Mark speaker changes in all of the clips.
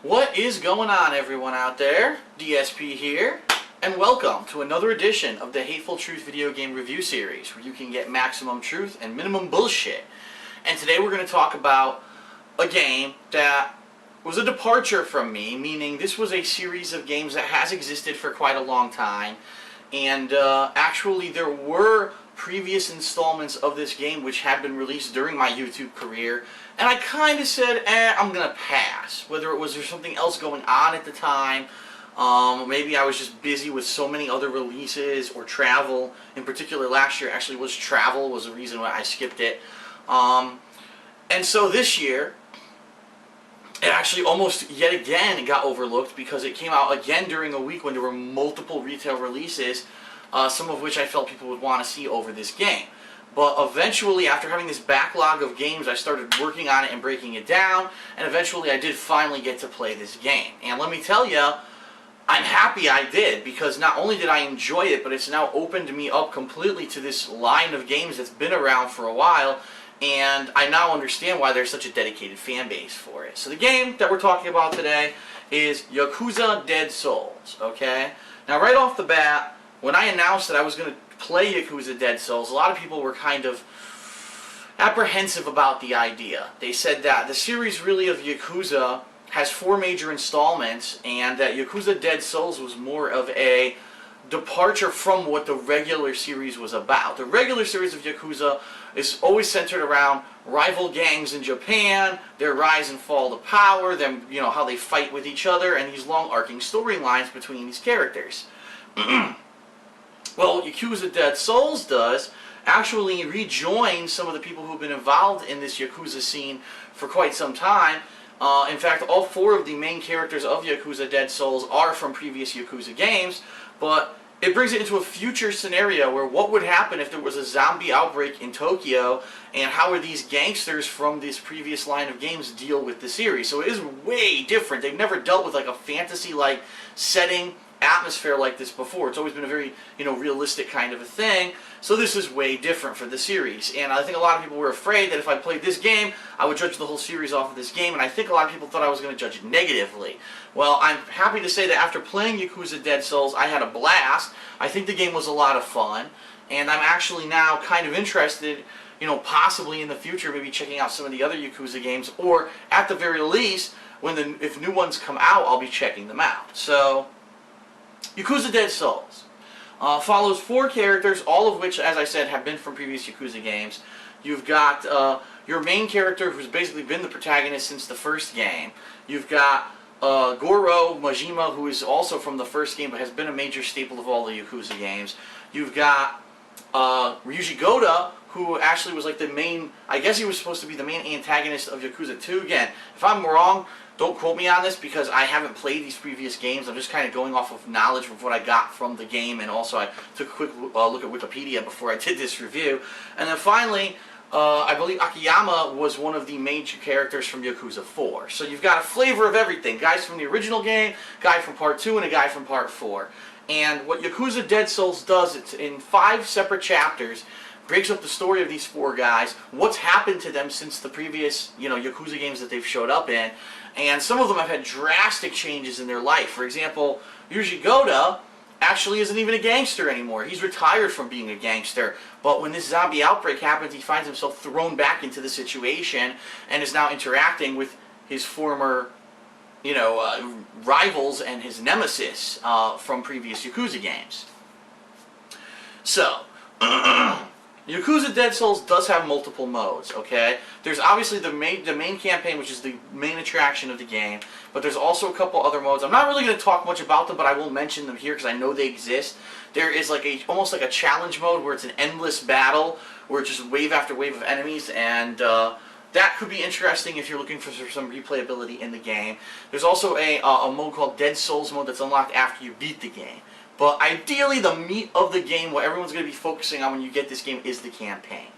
Speaker 1: What is going on, everyone out there? DSP here, and welcome to another edition of the Hateful Truth video game review series, where you can get maximum truth and minimum bullshit. And today we're going to talk about a game that was a departure from me, meaning this was a series of games that has existed for quite a long time, and actually there were previous installments of this game which had been released during my YouTube career, and I kind of said, I'm going to pass. Whether it was there's something else going on at the time, maybe I was just busy with so many other releases, or travel. In particular, last year actually was travel, was the reason why I skipped it. And so this year, it actually almost yet again got overlooked because it came out again during a week when there were multiple retail releases, some of which I felt people would want to see over this game. But eventually, after having this backlog of games, I started working on it and breaking it down, and eventually I did finally get to play this game. And let me tell you, I'm happy I did, because not only did I enjoy it, but it's now opened me up completely to this line of games that's been around for a while, and I now understand why there's such a dedicated fan base for it. So the game that we're talking about today is Yakuza Dead Souls, okay? Now right off the bat, when I announced that I was going to play Yakuza Dead Souls, a lot of people were kind of apprehensive about the idea. They said that the series really of Yakuza has 4 major installments, and that Yakuza Dead Souls was more of a departure from what the regular series was about. The regular series of Yakuza is always centered around rival gangs in Japan, their rise and fall to power, them, how they fight with each other, and these long arcing storylines between these characters. Well, Yakuza Dead Souls does actually rejoin some of the people who've been involved in this Yakuza scene for quite some time. In fact, all 4 of the main characters of Yakuza Dead Souls are from previous Yakuza games, but it brings it into a future scenario where what would happen if there was a zombie outbreak in Tokyo, and how would these gangsters from this previous line of games deal with the series. So it is way different. They've never dealt with like a fantasy-like setting, atmosphere like this before. It's always been a very, realistic kind of a thing. So this is way different for the series. And I think a lot of people were afraid that if I played this game, I would judge the whole series off of this game, and I think a lot of people thought I was going to judge it negatively. Well, I'm happy to say that after playing Yakuza Dead Souls, I had a blast. I think the game was a lot of fun, and I'm actually now kind of interested, possibly in the future, maybe checking out some of the other Yakuza games, or at the very least, if new ones come out, I'll be checking them out. So Yakuza Dead Souls follows 4 characters, all of which, as I said, have been from previous Yakuza games. You've got your main character, who's basically been the protagonist since the first game. You've got Goro Majima, who is also from the first game, but has been a major staple of all the Yakuza games. You've got Ryuji Goda, who actually was like the main, I guess he was supposed to be the main antagonist of Yakuza 2. Again, if I'm wrong, don't quote me on this, because I haven't played these previous games. I'm just kind of going off of knowledge of what I got from the game, and also I took a quick look at Wikipedia before I did this review. And then finally, I believe Akiyama was one of the major characters from Yakuza 4. So you've got a flavor of everything. Guys from the original game, guy from Part 2, and a guy from Part 4. And what Yakuza Dead Souls does, it's in 5 separate chapters, breaks up the story of these 4 guys, what's happened to them since the previous, Yakuza games that they've showed up in, and some of them have had drastic changes in their life. For example, Ryuji Goda actually isn't even a gangster anymore. He's retired from being a gangster, but when this zombie outbreak happens, he finds himself thrown back into the situation, and is now interacting with his former, rivals and his nemesis from previous Yakuza games. So, Yakuza Dead Souls does have multiple modes, okay? There's obviously the main campaign, which is the main attraction of the game, but there's also a couple other modes. I'm not really going to talk much about them, but I will mention them here because I know they exist. There is like almost like a challenge mode where it's an endless battle, where it's just wave after wave of enemies, and that could be interesting if you're looking for some replayability in the game. There's also a mode called Dead Souls mode that's unlocked after you beat the game. But ideally, the meat of the game, what everyone's going to be focusing on when you get this game, is the campaign.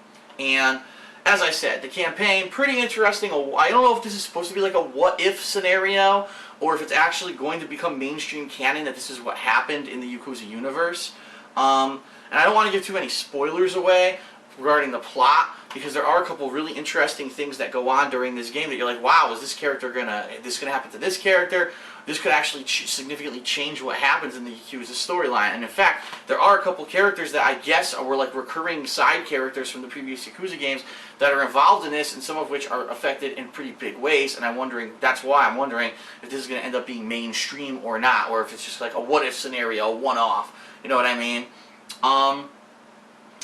Speaker 1: And as I said, the campaign, pretty interesting. I don't know if this is supposed to be like a what-if scenario, or if it's actually going to become mainstream canon, that this is what happened in the Yakuza universe. And I don't want to give too many spoilers away regarding the plot, because there are a couple really interesting things that go on during this game that you're like, wow, is this gonna happen to this character? This could actually significantly change what happens in the Yakuza storyline. And in fact, there are a couple characters that I guess were like recurring side characters from the previous Yakuza games that are involved in this, and some of which are affected in pretty big ways. And that's why I'm wondering if this is going to end up being mainstream or not, or if it's just like a what-if scenario, a one-off. You know what I mean?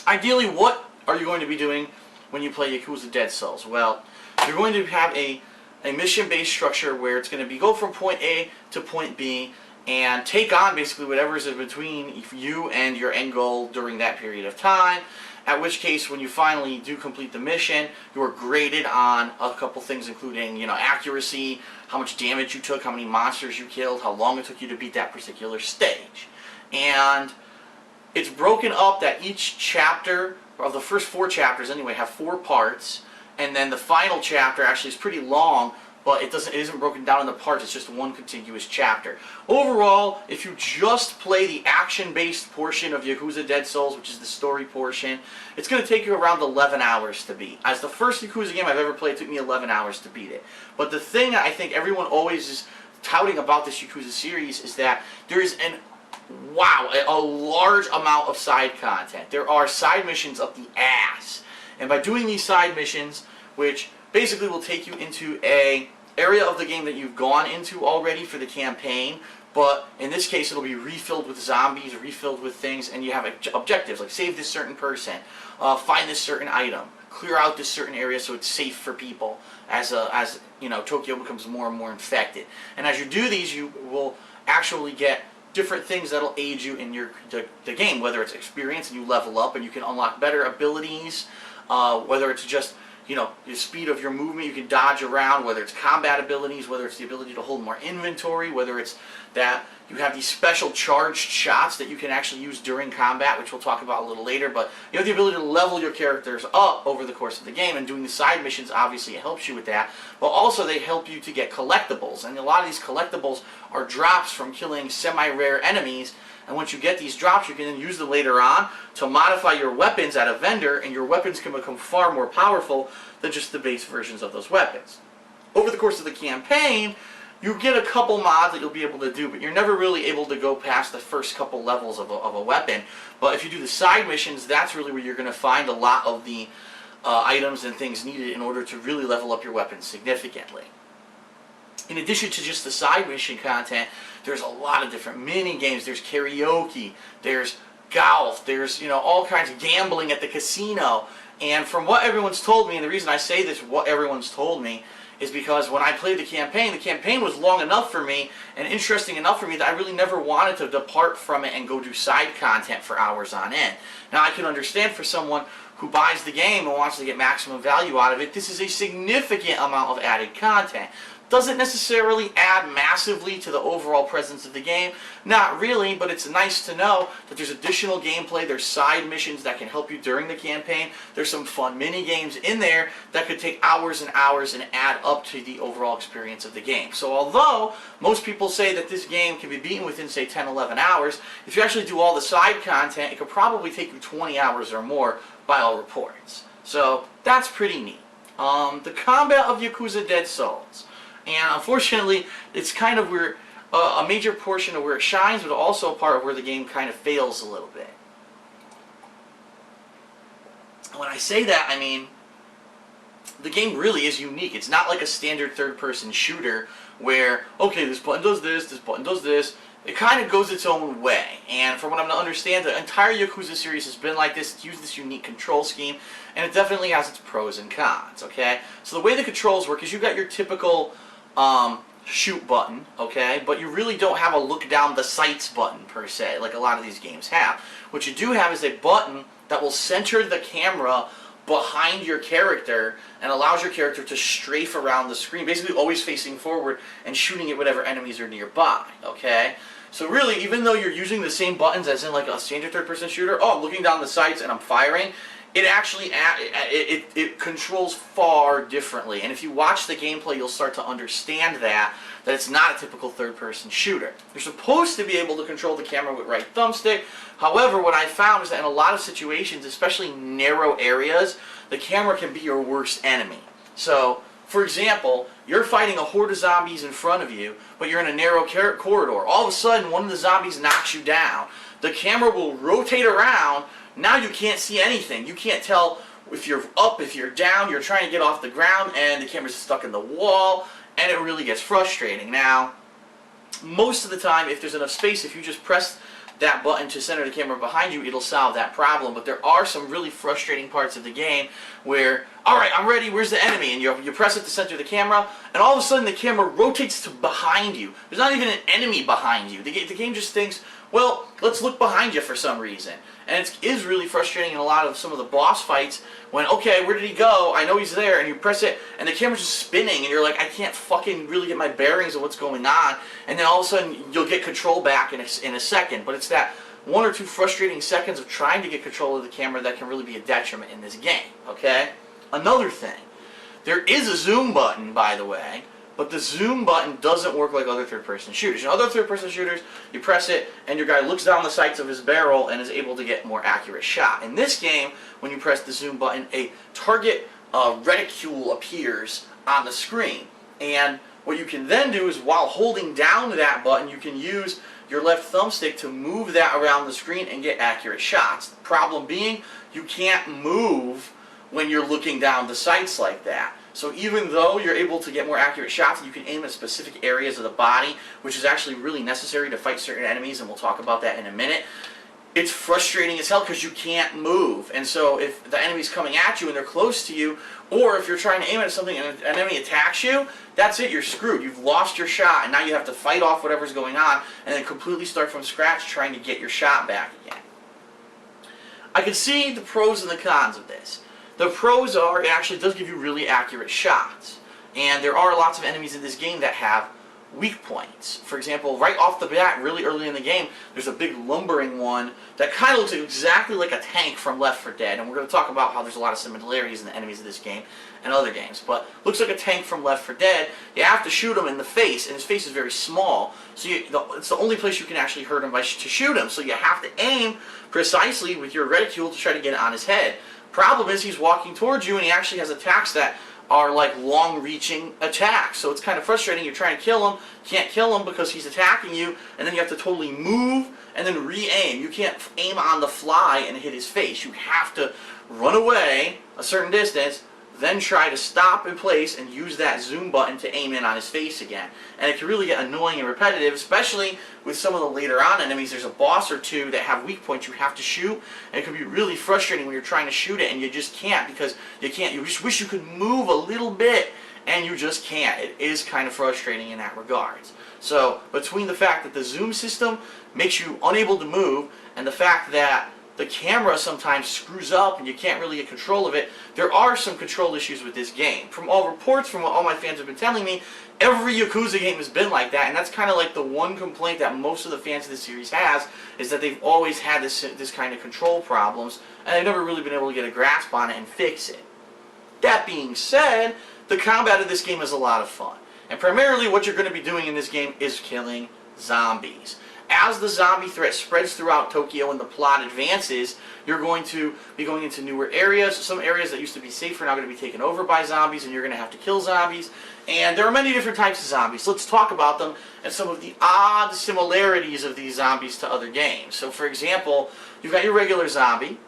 Speaker 1: Ideally, what are you going to be doing when you play Yakuza Dead Souls? Well, you're going to have a mission-based structure where it's going to be go from point A to point B and take on basically whatever is in between you and your end goal during that period of time. At which case, when you finally do complete the mission, you are graded on a couple things, including, accuracy, how much damage you took, how many monsters you killed, how long it took you to beat that particular stage. And it's broken up that each chapter, of the first 4 chapters anyway, have 4 parts. And then the final chapter actually is pretty long, but it isn't broken down into parts. It's just one contiguous chapter. Overall, if you just play the action-based portion of Yakuza Dead Souls, which is the story portion, it's going to take you around 11 hours to beat. As the first Yakuza game I've ever played, it took me 11 hours to beat it. But the thing I think everyone always is touting about this Yakuza series is that there is a large amount of side content. There are side missions up the ass. And by doing these side missions, which basically will take you into an area of the game that you've gone into already for the campaign, but in this case it'll be refilled with zombies, refilled with things, and you have objectives like save this certain person, find this certain item, clear out this certain area so it's safe for people as Tokyo becomes more and more infected. And as you do these, you will actually get different things that'll aid you in the game, whether it's experience and you level up and you can unlock better abilities, whether it's just the speed of your movement, you can dodge around, whether it's combat abilities, whether it's the ability to hold more inventory, whether it's that you have these special charged shots that you can actually use during combat, which we'll talk about a little later, but you have the ability to level your characters up over the course of the game, and doing the side missions obviously helps you with that, but also they help you to get collectibles, and a lot of these collectibles are drops from killing semi-rare enemies. And once you get these drops, you can then use them later on to modify your weapons at a vendor, and your weapons can become far more powerful than just the base versions of those weapons. Over the course of the campaign, you get a couple mods that you'll be able to do, but you're never really able to go past the first couple levels of a weapon. But if you do the side missions, that's really where you're going to find a lot of the items and things needed in order to really level up your weapons significantly. In addition to just the side mission content, there's a lot of different mini games. There's karaoke, there's golf, there's all kinds of gambling at the casino. And from what everyone's told me, and the reason I say this, what everyone's told me, is because when I played the campaign was long enough for me and interesting enough for me that I really never wanted to depart from it and go do side content for hours on end. Now I can understand for someone who buys the game and wants to get maximum value out of it, this is a significant amount of added content. Doesn't necessarily add massively to the overall presence of the game. Not really, but it's nice to know that there's additional gameplay, there's side missions that can help you during the campaign, there's some fun mini games in there that could take hours and hours and add up to the overall experience of the game. So although most people say that this game can be beaten within, say, 10, 11 hours, if you actually do all the side content, it could probably take you 20 hours or more by all reports. So that's pretty neat. The combat of Yakuza Dead Souls. And unfortunately, it's kind of where a major portion of where it shines, but also a part of where the game kind of fails a little bit. When I say that, I mean, the game really is unique. It's not like a standard third-person shooter where, okay, this button does this button does this. It kind of goes its own way. And from what I'm to understand, the entire Yakuza series has been like this. It's used this unique control scheme, and it definitely has its pros and cons, okay? So the way the controls work is you've got your typical shoot button, okay, but you really don't have a look down the sights button per se, like a lot of these games have. What you do have is a button that will center the camera behind your character and allows your character to strafe around the screen, basically always facing forward and shooting at whatever enemies are nearby, okay? So really, even though you're using the same buttons as in like a standard third-person shooter, oh, I'm looking down the sights and I'm firing, it actually it controls far differently. And if you watch the gameplay, you'll start to understand that it's not a typical third-person shooter. You're supposed to be able to control the camera with right thumbstick. However, what I found is that in a lot of situations, especially narrow areas, the camera can be your worst enemy. So, for example, you're fighting a horde of zombies in front of you, but you're in a narrow corridor. All of a sudden, one of the zombies knocks you down. The camera will rotate around. Now you can't see anything. You can't tell if you're up, if you're down. You're trying to get off the ground, and the camera's stuck in the wall, and it really gets frustrating. Now, most of the time, if there's enough space, if you just press that button to center the camera behind you, it'll solve that problem. But there are some really frustrating parts of the game where, alright, I'm ready, where's the enemy? And you press it to center the camera, and all of a sudden the camera rotates to behind you. There's not even an enemy behind you. The game just thinks, well, let's look behind you for some reason. And it is really frustrating in a lot of some of the boss fights when, okay, where did he go? I know he's there, and you press it, and the camera's just spinning, and you're like, I can't fucking really get my bearings of what's going on. And then all of a sudden, you'll get control back in a second. But it's that 1 or 2 frustrating seconds of trying to get control of the camera that can really be a detriment in this game, okay? Another thing, there is a zoom button, by the way, but the zoom button doesn't work like other third-person shooters. In other third-person shooters, you press it, and your guy looks down the sights of his barrel and is able to get a more accurate shot. In this game, when you press the zoom button, a target reticule appears on the screen. And what you can then do is, while holding down that button, you can use your left thumbstick to move that around the screen and get accurate shots. The problem being, you can't move when you're looking down the sights like that. So even though you're able to get more accurate shots, you can aim at specific areas of the body, which is actually really necessary to fight certain enemies, and we'll talk about that in a minute. It's frustrating as hell because you can't move. And so if the enemy's coming at you and they're close to you, or if you're trying to aim at something and an enemy attacks you, that's it, you're screwed. You've lost your shot, and now you have to fight off whatever's going on and then completely start from scratch trying to get your shot back again. I can see the pros and the cons of this. The pros are, it actually does give you really accurate shots. And there are lots of enemies in this game that have weak points. For example, right off the bat, really early in the game, there's a big lumbering one that kind of looks exactly like a tank from Left 4 Dead. And we're going to talk about how there's a lot of similarities in the enemies of this game and other games. But looks like a tank from Left 4 Dead. You have to shoot him in the face, and his face is very small. So it's the only place you can actually hurt him to shoot him. So you have to aim precisely with your reticule to try to get it on his head. Problem is, he's walking towards you, and he actually has attacks that are like long-reaching attacks. So it's kind of frustrating. You're trying to kill him, can't kill him because he's attacking you, and then you have to totally move and then re-aim. You can't aim on the fly and hit his face. You have to run away a certain distance, then try to stop in place and use that zoom button to aim in on his face again. And it can really get annoying and repetitive, especially with some of the later on enemies. There's a boss or two that have weak points you have to shoot, and it can be really frustrating when you're trying to shoot it and you just can't because you can't. You just wish you could move a little bit, and you just can't. It is kind of frustrating in that regards. So between the fact that the zoom system makes you unable to move and the fact that the camera sometimes screws up and you can't really get control of it, there are some control issues with this game. From all reports, from what all my fans have been telling me, every Yakuza game has been like that, and that's kind of like the one complaint that most of the fans of the series has, is that they've always had this kind of control problems, and they've never really been able to get a grasp on it and fix it. That being said, the combat of this game is a lot of fun, and primarily what you're going to be doing in this game is killing zombies. As the zombie threat spreads throughout Tokyo and the plot advances, you're going to be going into newer areas. Some areas that used to be safe are now going to be taken over by zombies, and you're going to have to kill zombies. And there are many different types of zombies. Let's talk about them and some of the odd similarities of these zombies to other games. So, for example, you've got your regular zombie.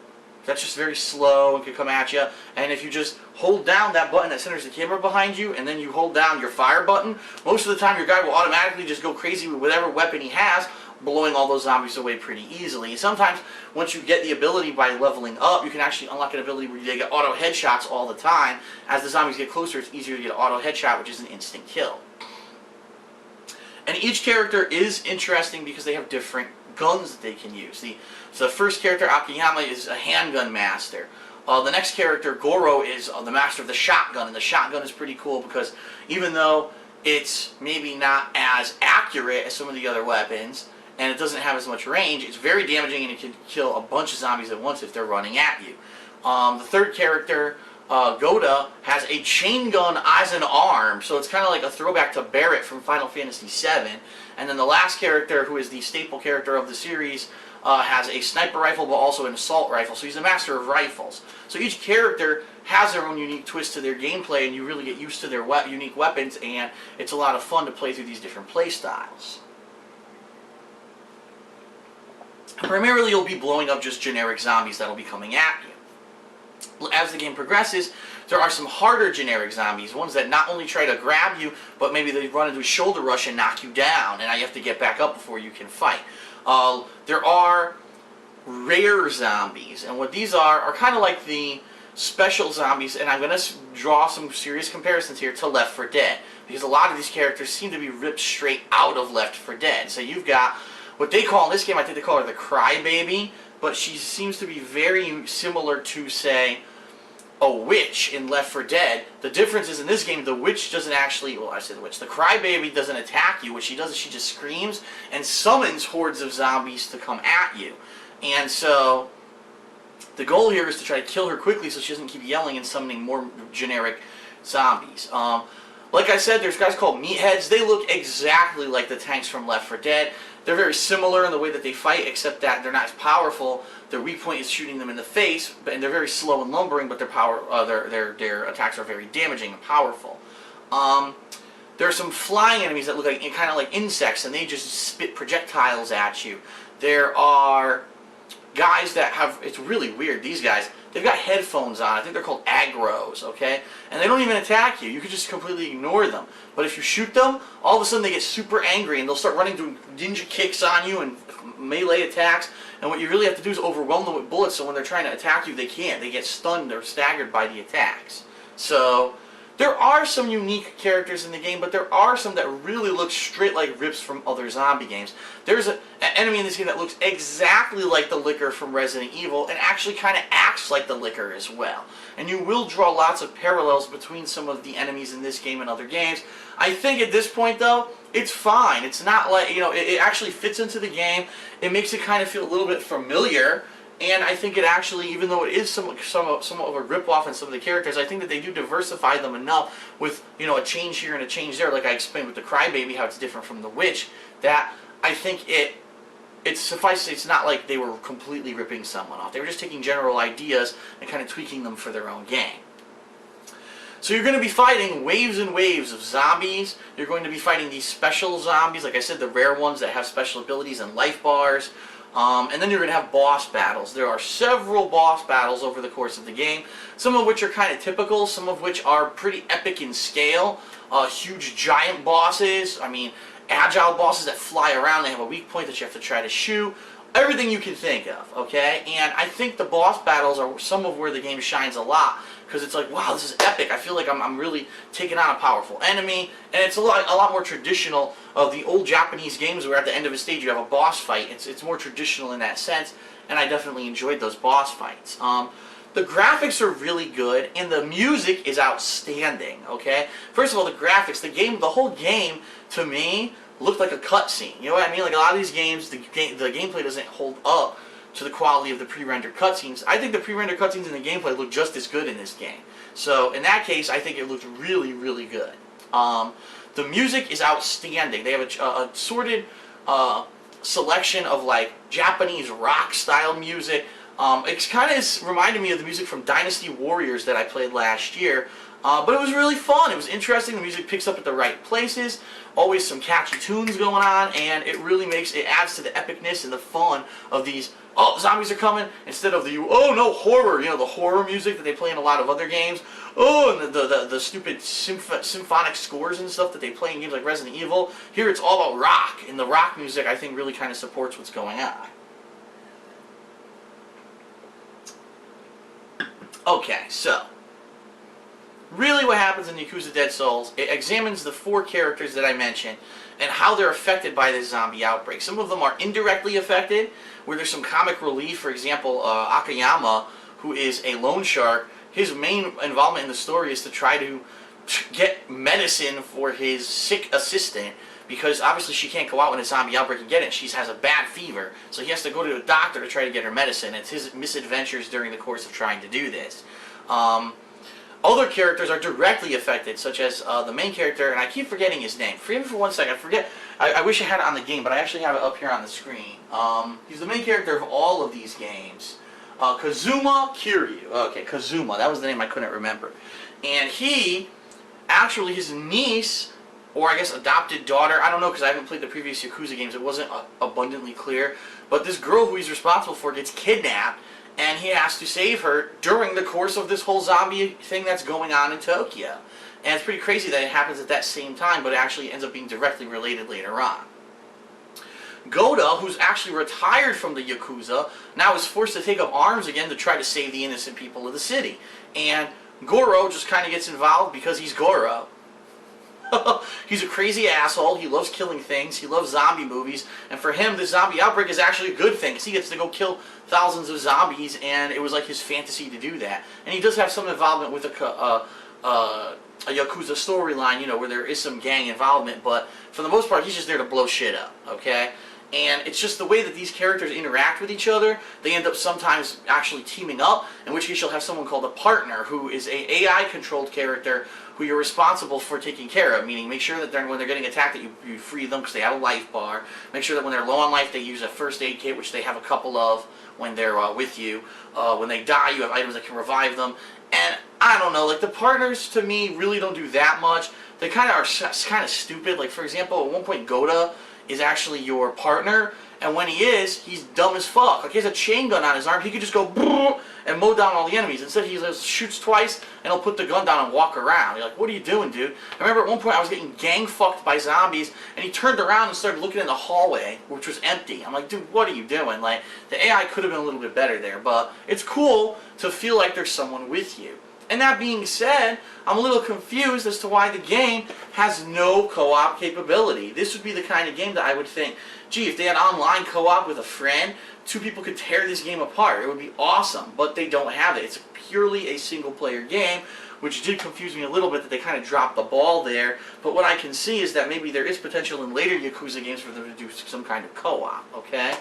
Speaker 1: That's just very slow and can come at you. And if you just hold down that button that centers the camera behind you, and then you hold down your fire button, most of the time your guy will automatically just go crazy with whatever weapon he has, blowing all those zombies away pretty easily. And sometimes, once you get the ability by leveling up, you can actually unlock an ability where you get auto headshots all the time. As the zombies get closer, it's easier to get an auto headshot, which is an instant kill. And each character is interesting because they have different guns that they can use. So the first character, Akiyama, is a handgun master. The next character, Goro, is the master of the shotgun, and the shotgun is pretty cool because even though it's maybe not as accurate as some of the other weapons, and it doesn't have as much range, it's very damaging and it can kill a bunch of zombies at once if they're running at you. The third character, Goda, has a chain gun as an arm, so it's kind of like a throwback to Barrett from Final Fantasy VII. And then the last character, who is the staple character of the series, has a sniper rifle but also an assault rifle, so he's a master of rifles. So each character has their own unique twist to their gameplay, and you really get used to their unique weapons, and it's a lot of fun to play through these different play styles. Primarily, you'll be blowing up just generic zombies that'll be coming at you. As the game progresses, there are some harder generic zombies, ones that not only try to grab you, but maybe they run into a shoulder rush and knock you down, and now you have to get back up before you can fight. There are rare zombies, and what these are kind of like the special zombies, and I'm going to draw some serious comparisons here to Left 4 Dead, because a lot of these characters seem to be ripped straight out of Left 4 Dead. So you've got what they call in this game, I think they call her the Crybaby, but she seems to be very similar to, say, a witch in Left 4 Dead. The difference is in this game, the witch doesn't actually, well, I say the witch, the Crybaby doesn't attack you. What she does is she just screams and summons hordes of zombies to come at you. And so the goal here is to try to kill her quickly so she doesn't keep yelling and summoning more generic zombies. Like I said, there's guys called meatheads. They look exactly like the tanks from Left 4 Dead. They're very similar in the way that they fight, except that they're not as powerful. Their weak point is shooting them in the face, and they're very slow and lumbering, but their attacks are very damaging and powerful. There are some flying enemies that look like kind of like insects, and they just spit projectiles at you. There are guys that have, it's really weird, these guys, they've got headphones on. I think they're called aggros, okay? And they don't even attack you. You can just completely ignore them. But if you shoot them, all of a sudden they get super angry and they'll start running doing ninja kicks on you and melee attacks. And what you really have to do is overwhelm them with bullets, so when they're trying to attack you, they can't. They get stunned or staggered by the attacks. So there are some unique characters in the game, but there are some that really look straight like rips from other zombie games. There's an enemy in this game that looks exactly like the Licker from Resident Evil and actually kind of acts like the Licker as well. And you will draw lots of parallels between some of the enemies in this game and other games. I think at this point, though, it's fine. It's not like, you know, it actually fits into the game. It makes it kind of feel a little bit familiar. And I think it actually, even though it is somewhat of a rip-off in some of the characters, I think that they do diversify them enough with, you know, a change here and a change there, like I explained with the Crybaby, how it's different from the Witch, that I think it's suffice to say, it's not like they were completely ripping someone off. They were just taking general ideas and kind of tweaking them for their own game. So you're going to be fighting waves and waves of zombies. You're going to be fighting these special zombies, like I said, the rare ones that have special abilities and life bars. And then you're going to have boss battles. There are several boss battles over the course of the game, some of which are kind of typical, some of which are pretty epic in scale. Huge giant bosses, I mean, agile bosses that fly around, they have a weak point that you have to try to shoot. Everything you can think of, okay? And I think the boss battles are some of where the game shines a lot, because it's like, wow, this is epic. I feel like I'm really taking on a powerful enemy, and it's a lot more traditional of the old Japanese games where at the end of a stage you have a boss fight. It's more traditional in that sense, and I definitely enjoyed those boss fights. The graphics are really good, and the music is outstanding, okay? First of all, the graphics, the whole game, to me, looked like a cutscene. You know what I mean? Like a lot of these games, the gameplay doesn't hold up to the quality of the pre-rendered cutscenes. I think the pre-rendered cutscenes in the gameplay look just as good in this game. So in that case, I think it looked really, really good. The music is outstanding. They have a sorted selection of like Japanese rock style music. It's kind of reminded me of the music from Dynasty Warriors that I played last year. But it was really fun. It was interesting. The music picks up at the right places. Always some catchy tunes going on, and it really adds to the epicness and the fun of these, oh, zombies are coming, instead of the, oh no, horror, you know, the horror music that they play in a lot of other games. Oh, and the stupid symphonic scores and stuff that they play in games like Resident Evil. Here it's all about rock, and the rock music I think really kind of supports what's going on. Okay, so really what happens in Yakuza Dead Souls, it examines the 4 characters that I mentioned and how they're affected by this zombie outbreak. Some of them are indirectly affected, where there's some comic relief. For example, Akayama, who is a loan shark, his main involvement in the story is to try to get medicine for his sick assistant, because obviously she can't go out when a zombie outbreak and get it. She has a bad fever, so he has to go to a doctor to try to get her medicine. It's his misadventures during the course of trying to do this. Other characters are directly affected, such as the main character, and I keep forgetting his name. Forgive me for 1 second. I wish I had it on the game, but I actually have it up here on the screen. He's the main character of all of these games. Kazuma Kiryu. Okay, Kazuma. That was the name I couldn't remember. And he, actually, his niece, or I guess adopted daughter, I don't know because I haven't played the previous Yakuza games, it wasn't abundantly clear, but this girl who he's responsible for gets kidnapped, and he has to save her during the course of this whole zombie thing that's going on in Tokyo. And it's pretty crazy that it happens at that same time, but it actually ends up being directly related later on. Goda, who's actually retired from the Yakuza, now is forced to take up arms again to try to save the innocent people of the city. And Goro just kind of gets involved because he's Goro. He's a crazy asshole. He loves killing things. He loves zombie movies. And for him, this zombie outbreak is actually a good thing because he gets to go kill thousands of zombies, and it was like his fantasy to do that. And he does have some involvement with a Yakuza storyline, you know, where there is some gang involvement, but for the most part, he's just there to blow shit up, okay? And it's just the way that these characters interact with each other. They end up sometimes actually teaming up, in which case you'll have someone called a partner, who is a AI-controlled character who you're responsible for taking care of, meaning make sure that when they're getting attacked that you free them because they have a life bar. Make sure that when they're low on life they use a first aid kit, which they have a couple of when they're with you. When they die, you have items that can revive them. And I don't know, like the partners to me really don't do that much. They kind of are kind of stupid. Like for example, at one point Goda is actually your partner, and when he is, he's dumb as fuck. Like he has a chain gun on his arm, he could just go and mow down all the enemies. Instead he just shoots twice and he'll put the gun down and walk around. You're like, what are you doing, dude? I remember at one point I was getting gang fucked by zombies, and he turned around and started looking in the hallway, which was empty. I'm like, dude, what are you doing? Like, the AI could have been a little bit better there, but it's cool to feel like there's someone with you. And that being said, I'm a little confused as to why the game has no co-op capability. This would be the kind of game that I would think, gee, if they had online co-op with a friend, two people could tear this game apart. It would be awesome, but they don't have it. It's purely a single-player game, which did confuse me a little bit that they kind of dropped the ball there. But what I can see is that maybe there is potential in later Yakuza games for them to do some kind of co-op, okay?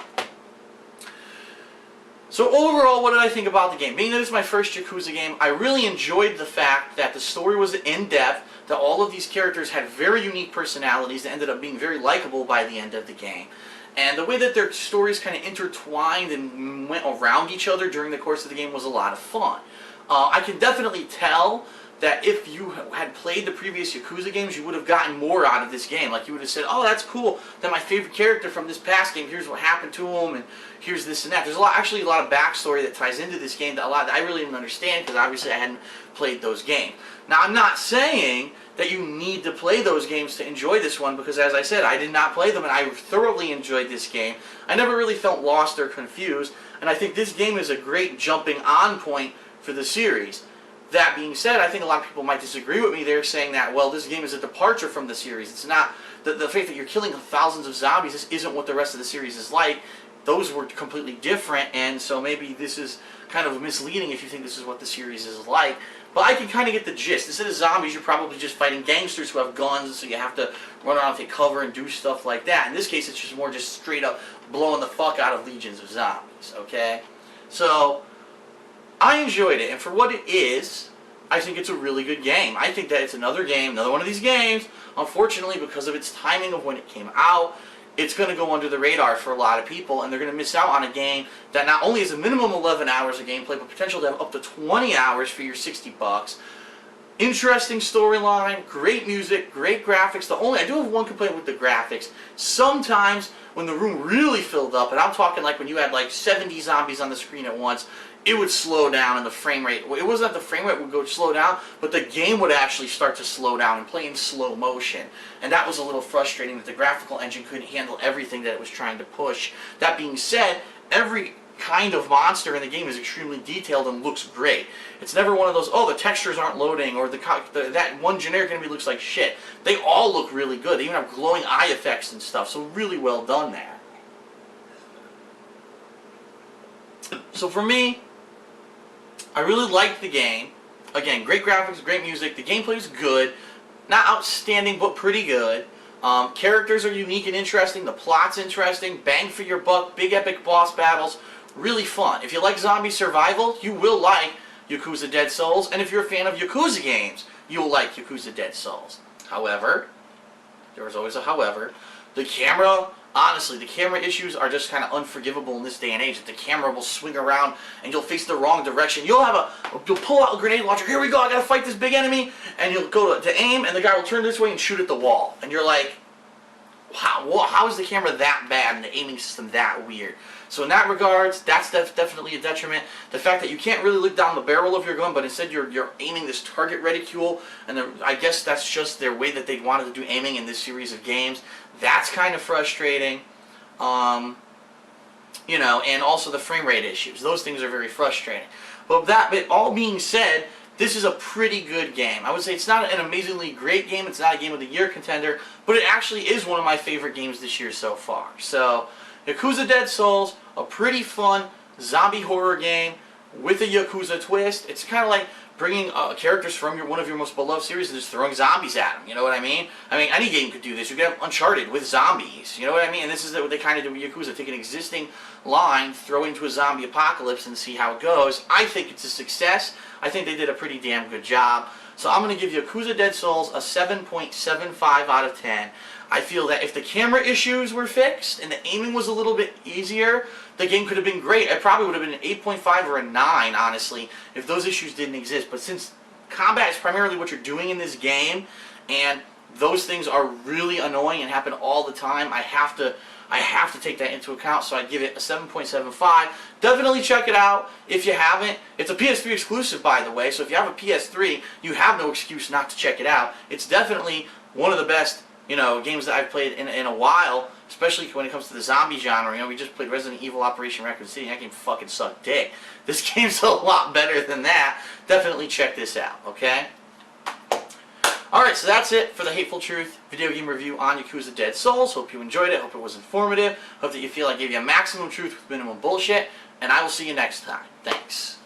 Speaker 1: So overall, what did I think about the game? Being that it's my first Yakuza game, I really enjoyed the fact that the story was in-depth, that all of these characters had very unique personalities that ended up being very likable by the end of the game. And the way that their stories kind of intertwined and went around each other during the course of the game was a lot of fun. I can definitely tell that if you had played the previous Yakuza games, you would have gotten more out of this game. Like, you would have said, oh, that's cool, that my favorite character from this past game, here's what happened to him, and here's this and that. There's actually a lot of backstory that ties into this game that I really didn't understand, because obviously I hadn't played those games. Now, I'm not saying that you need to play those games to enjoy this one, because as I said, I did not play them, and I thoroughly enjoyed this game. I never really felt lost or confused, and I think this game is a great jumping on point for the series. That being said, I think a lot of people might disagree with me. They're saying that, well, this game is a departure from the series. It's not, the fact that you're killing thousands of zombies, this isn't what the rest of the series is like. Those were completely different, and so maybe this is kind of misleading if you think this is what the series is like. But I can kind of get the gist. Instead of zombies, you're probably just fighting gangsters who have guns, so you have to run around and take cover and do stuff like that. In this case, it's just more just straight up blowing the fuck out of legions of zombies, okay? So, I enjoyed it, and for what it is, I think it's a really good game. I think that it's another one of these games, unfortunately, because of its timing of when it came out, it's going to go under the radar for a lot of people, and they're going to miss out on a game that not only is a minimum 11 hours of gameplay, but potential to have up to 20 hours for your 60 bucks. Interesting storyline, great music, great graphics. I do have one complaint with the graphics. Sometimes when the room really filled up, and I'm talking like when you had like 70 zombies on the screen at once, it would slow down and the frame rate, it wasn't that the frame rate would go slow down, but the game would actually start to slow down and play in slow motion. And that was a little frustrating that the graphical engine couldn't handle everything that it was trying to push. That being said, every kind of monster in the game is extremely detailed and looks great. It's never one of those, oh, the textures aren't loading, or that one generic enemy looks like shit. They all look really good. They even have glowing eye effects and stuff, so really well done there. So for me, I really liked the game. Again, great graphics, great music. The gameplay is good. Not outstanding, but pretty good. Characters are unique and interesting. The plot's interesting. Bang for your buck. Big epic boss battles. Really fun. If you like zombie survival, you will like Yakuza Dead Souls. And if you're a fan of Yakuza games, you'll like Yakuza Dead Souls. However, there was always a however, the camera, honestly, the camera issues are just kind of unforgivable in this day and age. That the camera will swing around and you'll face the wrong direction. You'll pull out a grenade launcher. Here we go. I gotta fight this big enemy, and you'll go to aim, and the guy will turn this way and shoot at the wall. And you're like, wow, how is the camera that bad and the aiming system that weird? So in that regards, that's definitely a detriment. The fact that you can't really look down the barrel of your gun, but instead you're aiming this target reticule, and I guess that's just their way that they wanted to do aiming in this series of games. That's kind of frustrating. You know, and also the frame rate issues. Those things are very frustrating. But all being said, this is a pretty good game. I would say it's not an amazingly great game. It's not a Game of the Year contender, but it actually is one of my favorite games this year so far. So, Yakuza Dead Souls, a pretty fun zombie horror game with a Yakuza twist. It's kind of like bringing characters from one of your most beloved series and just throwing zombies at them. You know what I mean? I mean, any game could do this. You could have Uncharted with zombies. You know what I mean? And this is what they kind of do with Yakuza. Take an existing line, throw it into a zombie apocalypse, and see how it goes. I think it's a success. I think they did a pretty damn good job. So I'm going to give Yakuza Dead Souls a 7.75 out of 10. I feel that if the camera issues were fixed and the aiming was a little bit easier, the game could have been great. It probably would have been an 8.5 or a 9, honestly, if those issues didn't exist. But since combat is primarily what you're doing in this game, and those things are really annoying and happen all the time, I have to take that into account, so I'd give it a 7.75. Definitely check it out if you haven't. It's a PS3 exclusive, by the way, so if you have a PS3, you have no excuse not to check it out. It's definitely one of the best, you know, games that I've played in a while, especially when it comes to the zombie genre. You know, we just played Resident Evil Operation Raccoon City, and that game fucking sucked dick. This game's a lot better than that. Definitely check this out, okay? Alright, so that's it for the Hateful Truth video game review on Yakuza Dead Souls. Hope you enjoyed it. Hope it was informative. Hope that you feel I gave you a maximum truth with minimum bullshit. And I will see you next time. Thanks.